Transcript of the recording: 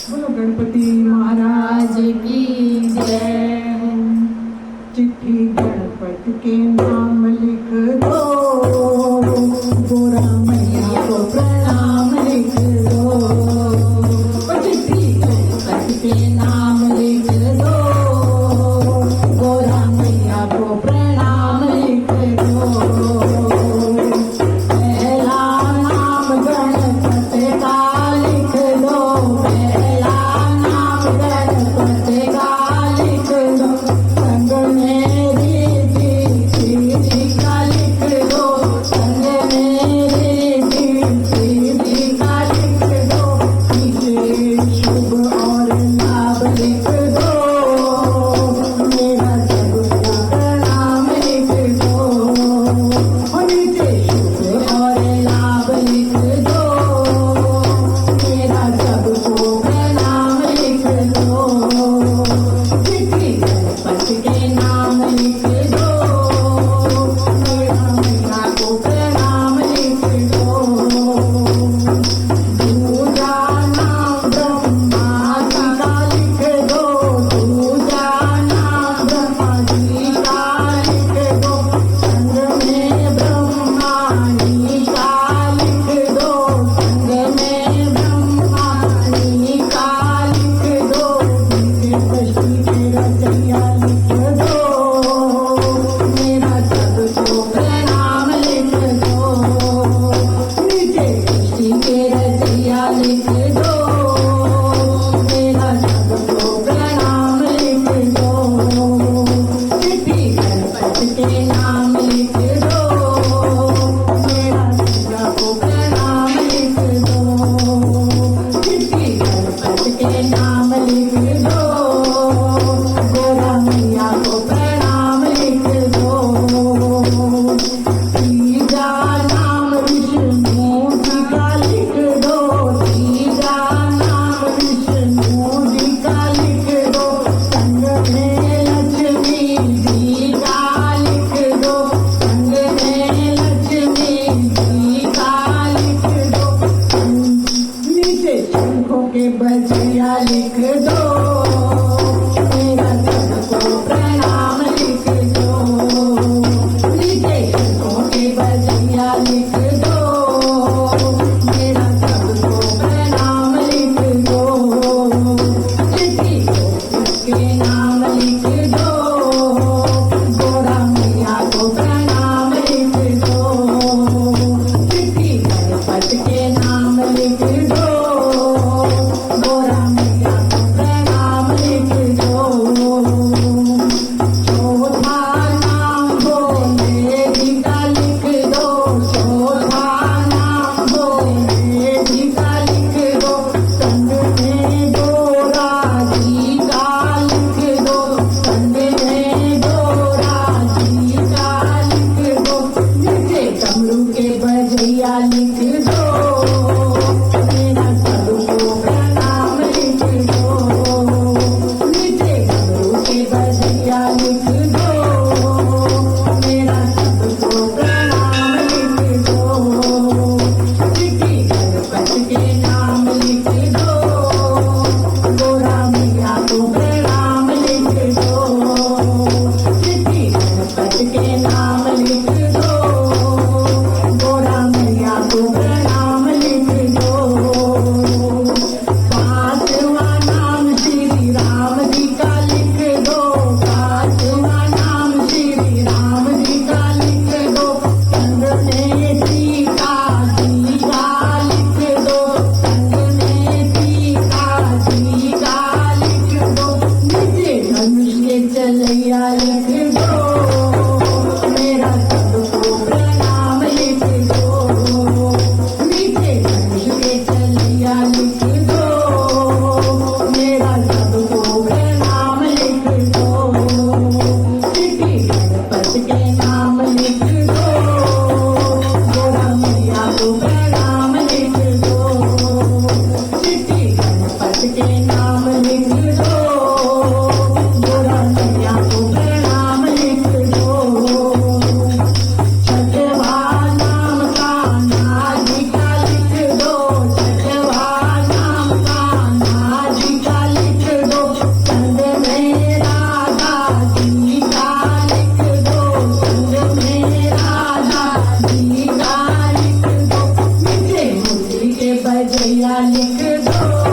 बोलो गणपति महाराज की जय। चिट्ठी गणपति के नाम लिख दो, गोरा मैया को प्रणाम लिख दो। चिट्ठी गणपति के नाम लिख दो, गोरा मैया को प्रणाम लिख दो। पहला नाम गणपति का लिख दो, पहला नाम गणपति का लिख दो। संग में रिद्धि सिद्धि का लिख दो, संग में रिद्धि सिद्धि का लिख दो। नीचे शुभ और लाभ लिख दो, मेरा सबको प्रणाम लिख दो। नीचे शुभ और लाभ लिख दो, मेरा सबको प्रणाम लिख दो। चिट्ठी गणपति के नाम लिख दो, मेरा मैया को प्रणाम लिख दो। दूजा नाम ब्रह्मा जी का लिख दो, दूजा नाम ब्रह्मा जी का लिख दो। संग में ब्रह्माणी का लिख दो, संग में ब्रह्माणी का लिख दो। सृष्टि के रचैया लिख दो, मेरा सबको प्रणाम लिख दो। नीचे सृष्टि के रचैया लिख दो, मेरा सबको प्रणाम लिख दो। चिट्ठी गणपति के नाम लिख दो, मेरा सबको प्रणाम लिख दो। चिट्ठी गणपति के नाम लिख दो, गोरा मैया को प्रणाम लिख दो। तीजा नाम विष्णु जी का लिख दो, तीजा नाम विष्णु जी का लिख दो। संग में लक्ष्मी जी का लिख दो, संग में लक्ष्मी जी का लिख दो। नीचे शंखों के बजिया लिख दो, मेरा सबको प्रणाम लिख दो। नीचे शंखों के बजिया लिख दो, मेरा सबको प्रणाम लिख दो। चिट्ठी के नाम लिख दो, गोरा मैया को प्रणाम लिख दो। चिट्ठी गणपति के नाम लिख दो, गोरा मैया को प्रणाम लिख दो। लिख दो